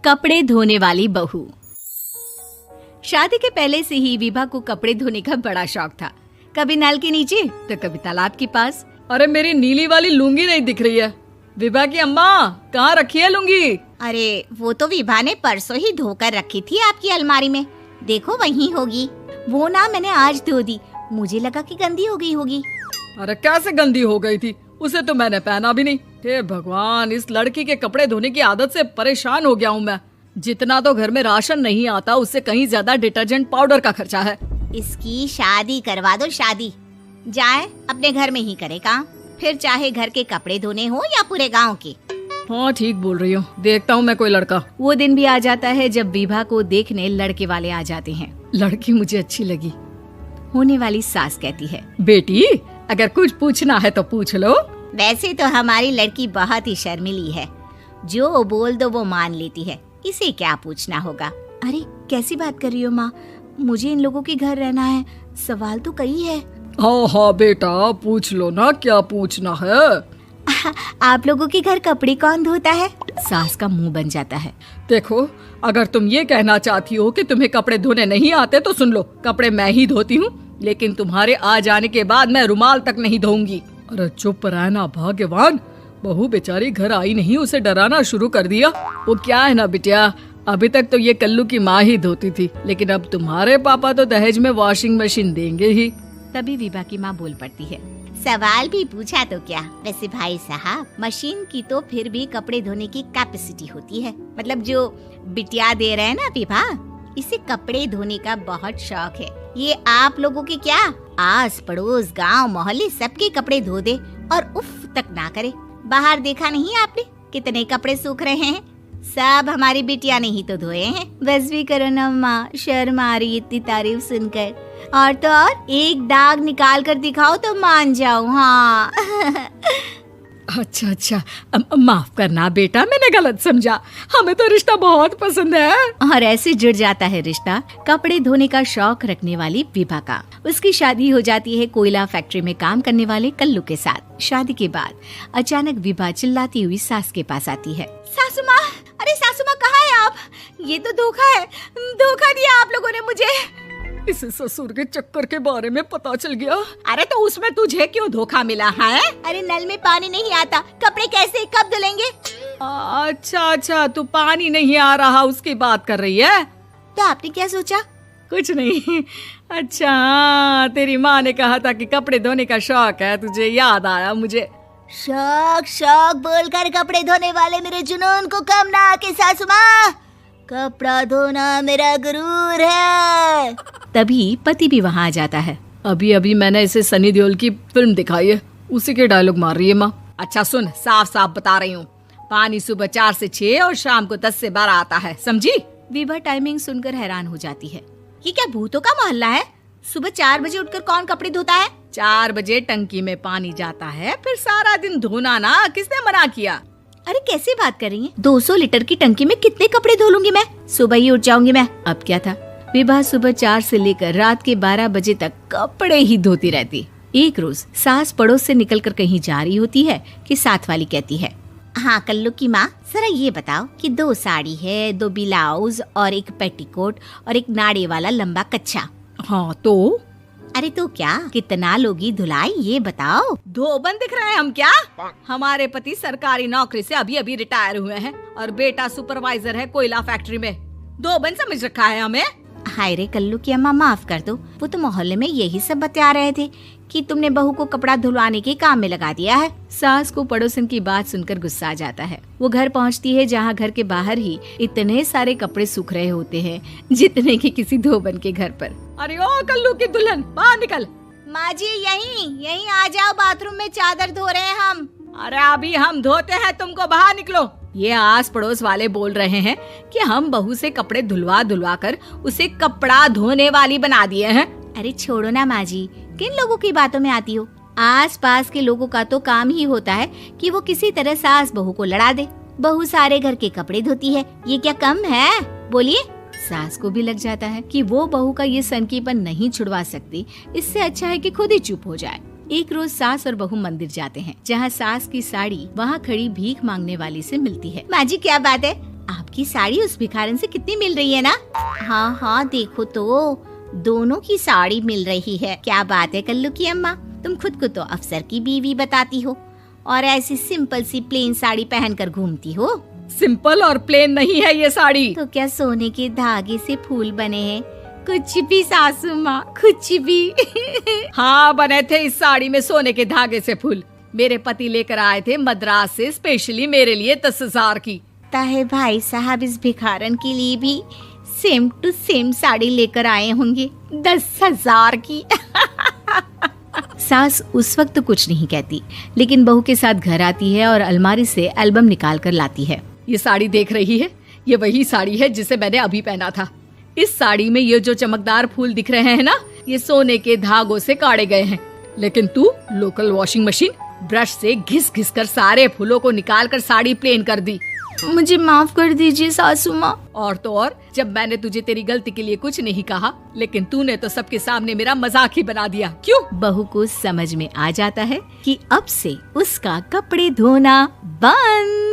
कपड़े धोने वाली बहू। शादी के पहले से ही विभा को कपड़े धोने का बड़ा शौक था। कभी नल के नीचे तो कभी तालाब के पास। अरे मेरी नीली वाली लुंगी नहीं दिख रही है। विभा की अम्मा, कहाँ रखी है लुंगी? अरे वो तो विभा ने परसों ही धोकर रखी थी आपकी अलमारी में, देखो वहीं होगी। वो ना मैंने आज धो दी, मुझे लगा कि गंदी हो गई होगी। अरे कैसे गंदी हो गई थी? उसे तो मैंने पहना भी नहीं। हे भगवान, इस लड़की के कपड़े धोने की आदत से परेशान हो गया हूँ मैं। जितना तो घर में राशन नहीं आता, उससे कहीं ज्यादा डिटर्जेंट पाउडर का खर्चा है। इसकी शादी करवा दो, शादी जाए अपने घर में ही करे काम, फिर चाहे घर के कपड़े धोने हो या पूरे गांव के। हाँ ठीक बोल रही हूँ, देखता हूँ मैं कोई लड़का। वो दिन भी आ जाता है जब विभा को देखने लड़के वाले आ जाते हैं। लड़की मुझे अच्छी लगी। होने वाली सास कहती है, बेटी अगर कुछ पूछना है तो पूछ लो। वैसे तो हमारी लड़की बहुत ही शर्मीली है, जो बोल दो वो मान लेती है, इसे क्या पूछना होगा। अरे कैसी बात कर रही हो माँ, मुझे इन लोगों के घर रहना है, सवाल तो कई है। हाँ हाँ बेटा, पूछ लो ना, क्या पूछना है। आप लोगों के घर कपड़े कौन धोता है? सास का मुंह बन जाता है। देखो, अगर तुम ये कहना चाहती हो कि तुम्हें कपड़े धोने नहीं आते तो सुन लो, कपड़े मैं ही धोती हूँ, लेकिन तुम्हारे आ जाने के बाद मैं रुमाल तक नहीं धोऊंगी। अरे चुप रहना भाग्यवान, बहू बेचारी घर आई नहीं, उसे डराना शुरू कर दिया। वो क्या है ना बिटिया, अभी तक तो ये कल्लू की माँ ही धोती थी, लेकिन अब तुम्हारे पापा तो दहेज में वॉशिंग मशीन देंगे ही। तभी विभा की माँ बोल पड़ती है, सवाल भी पूछा तो क्या। वैसे भाई साहब, मशीन की तो फिर भी कपड़े धोने की कैपेसिटी होती है, मतलब जो बिटिया दे रहे हैं ना विभा, इसे कपड़े धोने का बहुत शौक है। ये आप लोगों के क्या, आस पड़ोस गांव मोहल्ले सबके कपड़े धो दे और उफ तक ना करे। बाहर देखा नहीं आपने कितने कपड़े सूख रहे हैं, सब हमारी बिटिया ने ही तो धोए हैं। बस भी करो ना माँ, शर्म आ रही इतनी तारीफ सुनकर। और तो और एक दाग निकाल कर दिखाओ तो मान जाऊँ। हाँ अच्छा, माफ करना बेटा, मैंने गलत समझा। हमें तो रिश्ता बहुत पसंद है। और ऐसे जुड़ जाता है रिश्ता कपड़े धोने का शौक रखने वाली विभा का। उसकी शादी हो जाती है कोयला फैक्ट्री में काम करने वाले कल्लू के साथ। शादी के बाद अचानक विभा चिल्लाती हुई सास के पास आती है। सासू माँ, अरे सासू माँ कहाँ है आप? ये तो धोखा है, धोखा दिया आप लोगों ने मुझे। इसे ससुर के चक्कर के बारे में पता चल गया। अरे तो उसमें तुझे क्यों धोखा मिला है? अरे नल में पानी नहीं आता, कपड़े कैसे कब धुलेंगे? अच्छा, तू पानी नहीं आ रहा उसकी बात कर रही है। तो आपने क्या सोचा? कुछ नहीं। अच्छा, तेरी माँ ने कहा था कि कपड़े धोने का शौक है तुझे, याद आया मुझे। शौक बोलकर कपड़े धोने वाले मेरे जुनून को कम ना आके सासू माँ, कपड़ा धोना मेरा गुरूर है। तभी पति भी वहाँ आ जाता है। अभी मैंने इसे सनी देओल की फिल्म दिखाई है, उसी के डायलॉग मार रही है माँ। अच्छा सुन, साफ साफ बता रही हूँ, पानी सुबह 4 से 6 और शाम को 10 से 12 आता है, समझी? विभा टाइमिंग सुनकर हैरान हो जाती है। ये क्या भूतों का मोहल्ला है? सुबह 4 बजे उठकर कौन कपड़े धोता है? 4 बजे टंकी में पानी जाता है, फिर सारा दिन धोना ना, किसने मना किया? अरे कैसी बात कर रही हैं? 200 लीटर की टंकी में कितने कपड़े धो लूंगी मैं, सुबह ही उठ जाऊंगी मैं। अब क्या था, विभा सुबह 4 से लेकर रात के 12 बजे तक कपड़े ही धोती रहती। एक रोज सास पड़ोस से निकलकर कहीं जा रही होती है कि साथ वाली कहती है, हाँ कल्लू की माँ, जरा ये बताओ कि 2 साड़ी है, 2 ब्लाउज और एक पेटीकोट और एक नाड़े वाला लंबा कच्छा। हाँ तो? अरे तो क्या, कितना लोगी धुलाई ये बताओ। धोबन दिख रहे हैं हम क्या? हमारे पति सरकारी नौकरी से अभी रिटायर हुए हैं और बेटा सुपरवाइजर है कोयला फैक्ट्री में। धोबन समझ रखा है हमें? हाय रे कल्लू की अम्मा, माफ कर दो, वो तो मोहल्ले में यही सब बता रहे थे कि तुमने बहू को कपड़ा धुलवाने के काम में लगा दिया है। सास को पड़ोसन की बात सुनकर गुस्सा आ जाता है। वो घर पहुंचती है जहां घर के बाहर ही इतने सारे कपड़े सूख रहे होते हैं जितने कि किसी धोबन के घर पर। अरे ओ कल्लू की दुल्हन, बाहर निकल। माँ जी यहीं आ जाओ, बाथरूम में चादर धो रहे हैं हम। अरे अभी हम धोते हैं, तुमको बाहर निकलो। ये आस पड़ोस वाले बोल रहे हैं कि हम बहू से कपड़े धुलवा कर उसे कपड़ा धोने वाली बना दिए हैं। अरे छोड़ो ना माँ जी, किन लोगों की बातों में आती हो? आस पास के लोगों का तो काम ही होता है कि वो किसी तरह सास बहू को लड़ा दे। बहू सारे घर के कपड़े धोती है, ये क्या कम है? बोलिए। सास को भी लग जाता है कि वो बहू का ये सनकीपन नहीं छुड़वा सकती, इससे अच्छा है कि खुद ही चुप हो जाए। एक रोज सास और बहू मंदिर जाते हैं, जहाँ सास की साड़ी वहाँ खड़ी भीख मांगने वाली से मिलती है। माँ जी क्या बात है, आपकी आपकी साड़ी उस भिखारन से कितनी मिल रही है ना? हाँ हाँ देखो तो, दोनों की साड़ी मिल रही है। क्या बात है कल्लू की अम्मा, तुम खुद को तो अफसर की बीवी बताती हो और ऐसी सिंपल सी प्लेन साड़ी पहनकर घूमती हो। सिंपल और प्लेन नहीं है ये साड़ी। तो क्या सोने के धागे से फूल बने हैं? कुछ भी सासू माँ, कुछ भी। हाँ बने थे इस साड़ी में सोने के धागे से फूल। मेरे पति लेकर आए थे मद्रास से स्पेशली मेरे लिए 10,000 की। ताहे भाई साहब इस भिखारन के लिए भी सेम टू सेम साड़ी लेकर आए होंगे 10,000 की। सास उस वक्त कुछ नहीं कहती, लेकिन बहू के साथ घर आती है और अलमारी से एल्बम निकाल कर लाती है। ये साड़ी देख रही है, ये वही साड़ी है जिसे मैंने अभी पहना था। इस साड़ी में ये जो चमकदार फूल दिख रहे हैं ना, ये सोने के धागों से काढ़े गए हैं। लेकिन तू लोकल वॉशिंग मशीन ब्रश से घिस घिस कर सारे फूलों को निकाल कर साड़ी प्लेन कर दी। मुझे माफ कर दीजिए सासू माँ। और तो और, जब मैंने तुझे तेरी गलती के लिए कुछ नहीं कहा, लेकिन तूने तो सबके सामने मेरा मजाक ही बना दिया। क्यों? बहू को समझ में आ जाता है कि अब से उसका कपड़े धोना बंद।